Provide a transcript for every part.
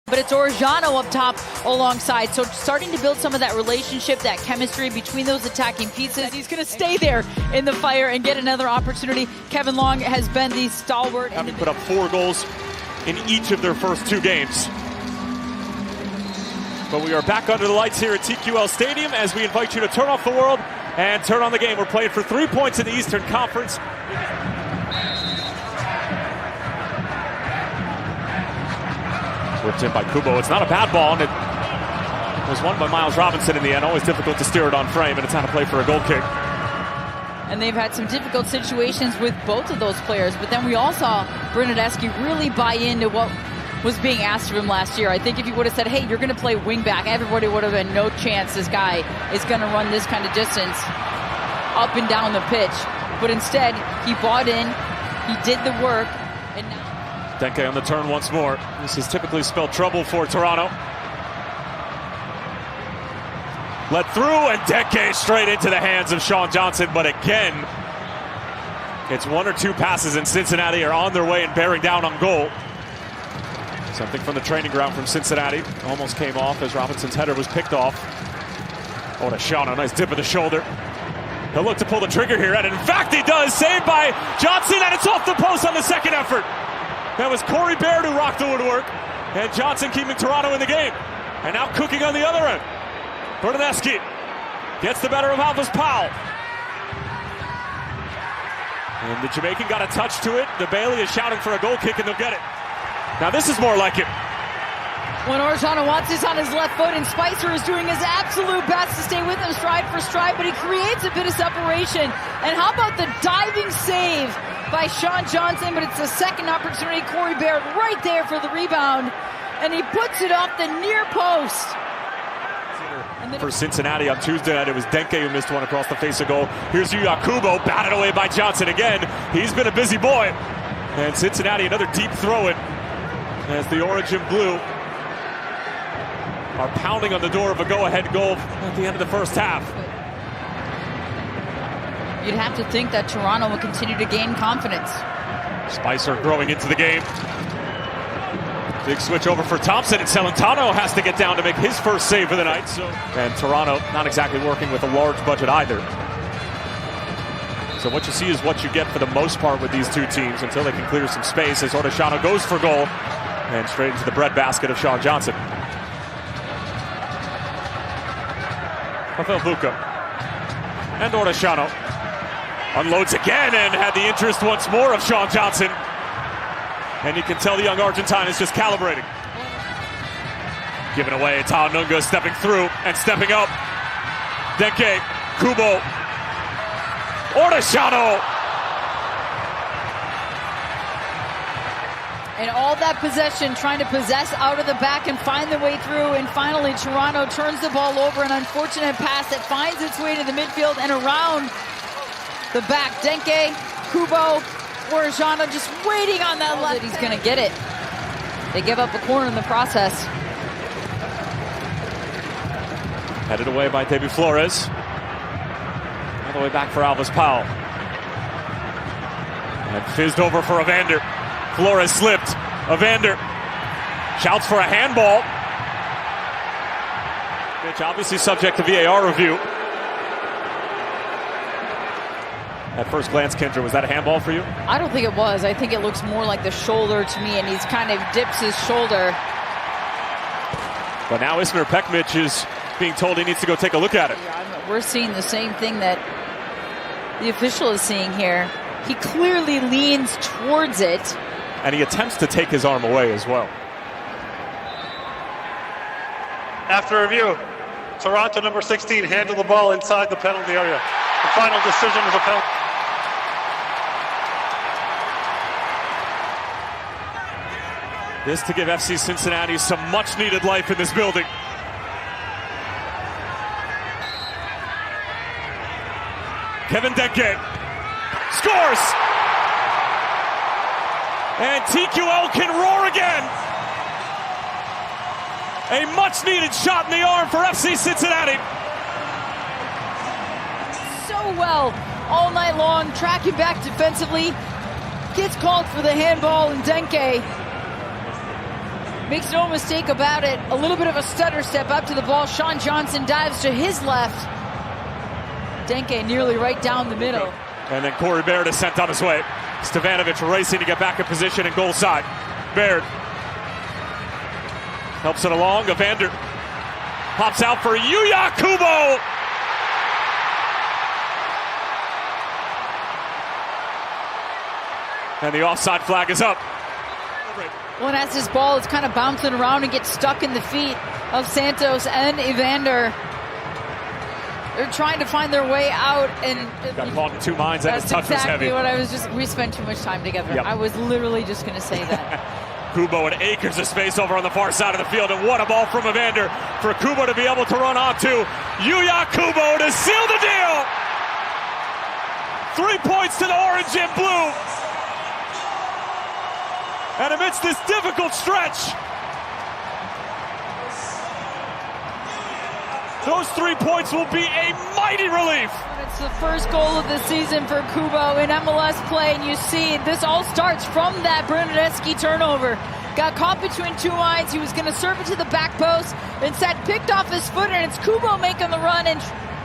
But it's Orejano up top alongside, so starting to build some of that relationship, that chemistry between those attacking pieces. He's going to stay there in the fire and get another opportunity. Kevin Long has been the stalwart. Having put up 4 goals in each of their first 2 games. But we are back under the lights here at TQL Stadium as we invite you to turn off the world and turn on the game. We're playing for 3 points in the Eastern Conference. Whipped in by Kubo. It's not a bad ball, and it was won by Miles Robinson in the end. Always difficult to steer it on frame, and it's how to play for a goal kick. And they've had some difficult situations with both of those players, but then we all saw Bernardeschi really buy into what was being asked of him last year. I think if he would have said, hey, you're going to play wing back, everybody would have been no chance this guy is going to run this kind of distance up and down the pitch. But instead, he bought in, he did the work, and now... Denke on the turn once more. This is typically spelled trouble for Toronto. Let through, and Denke straight into the hands of Sean Johnson. But again, it's 1 or 2 passes, and Cincinnati are on their way and bearing down on goal. Something from the training ground from Cincinnati. Almost came off as Robinson's header was picked off. Orejano, nice dip of the shoulder. He'll look to pull the trigger here, and in fact he does. Saved by Johnson, and it's off the post on the second effort. That was Corey Baird who rocked the woodwork, and Johnson keeping Toronto in the game. And now cooking on the other end. Bernardeschi gets the better of Alvis Powell. And the Jamaican got a touch to it. The Bailey is shouting for a goal kick, and they'll get it. Now this is more like it. When Orejano wants this on his left foot, and Spicer is doing his absolute best to stay with him stride for stride, but he creates a bit of separation. And how about the diving save by Sean Johnson? But it's the second opportunity. Corey Baird right there for the rebound, and he puts it off the near post. For Cincinnati on Tuesday night, it was Denke who missed one across the face of goal. Here's Yuya Kubo, batted away by Johnson again. He's been a busy boy. And Cincinnati, another deep throw-in as the orange and blue are pounding on the door of a go-ahead goal at the end of the first half. You'd have to think that Toronto will continue to gain confidence. Spicer growing into the game. Big switch over for Thompson, and Celentano has to get down to make his first save of the night. And Toronto not exactly working with a large budget either. So what you see is what you get for the most part with these 2 teams until they can clear some space as Orejano goes for goal and straight into the breadbasket of Sean Johnson. Rafael Buca and Orejano unloads again and had the interest once more of Sean Johnson. And you can tell the young Argentine is just calibrating. Giving away, Tao Nunga stepping through and stepping up. Denke, Kubo, Orejano. And all that possession, trying to possess out of the back and find the way through. And finally, Toronto turns the ball over. An unfortunate pass that finds its way to the midfield and around the back. Denke, Kubo, Orejano just waiting on that left. He's going to get it. They give up a corner in the process. Headed away by David Flores. All the way back for Alvis Powell. And fizzed over for Evander. Flores slipped. Evander shouts for a handball. Which obviously subject to VAR review. At first glance, Kendra, was that a handball for you? I don't think it was. I think it looks more like the shoulder to me, and he's kind of dips his shoulder. But now Isner Pekmic is being told he needs to go take a look at it. Yeah, we're seeing the same thing that the official is seeing here. He clearly leans towards it. And he attempts to take his arm away as well. After review, Toronto number 16 handled the ball inside the penalty area. The final decision is a penalty. This to give FC Cincinnati some much-needed life in this building. Kevin Denke scores! And TQL can roar again! A much-needed shot in the arm for FC Cincinnati. So well all night long, tracking back defensively. Gets called for the handball, and Denke makes no mistake about it. A little bit of a stutter step up to the ball. Sean Johnson dives to his left. Denke nearly right down the middle. And then Corey Baird is sent on his way. Stevanovic racing to get back in position in goal side. Baird helps it along. Evander pops out for Yuya Kubo. And the offside flag is up. Well, and as this ball is kind of bouncing around and gets stuck in the feet of Santos and Evander, they're trying to find their way out. And got caught in two minds, and his touch was heavy. That's exactly what I was just. We spent too much time together. Yep. I was literally just going to say that. Kubo and acres of space over on the far side of the field, and what a ball from Evander for Kubo to be able to run onto. Yuya Kubo to seal the deal. 3 points to the orange and blue. And amidst this difficult stretch, those 3 points will be a mighty relief. It's the first goal of the season for Kubo in MLS play, and you see this all starts from that Brunelleschi turnover. Got caught between two lines. He was going to serve it to the back post. Instead, picked off his foot, and it's Kubo making the run, and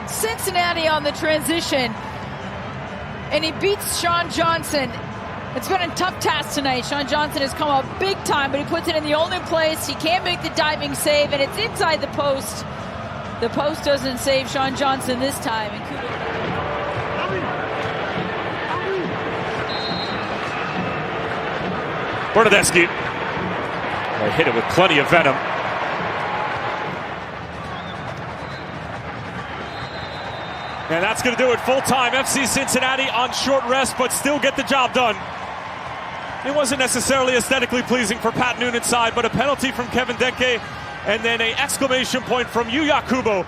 Cincinnati on the transition. And he beats Sean Johnson. It's been a tough task tonight. Sean Johnson has come up big time, but he puts it in the only place. He can't make the diving save, and it's inside the post. The post doesn't save Sean Johnson this time. And Brunelleschi hit it with plenty of venom. And that's going to do it full time. FC Cincinnati on short rest, but still get the job done. It wasn't necessarily aesthetically pleasing for Pat Noonan's side, but a penalty from Kevin Denke and then an exclamation point from Yuya Kubo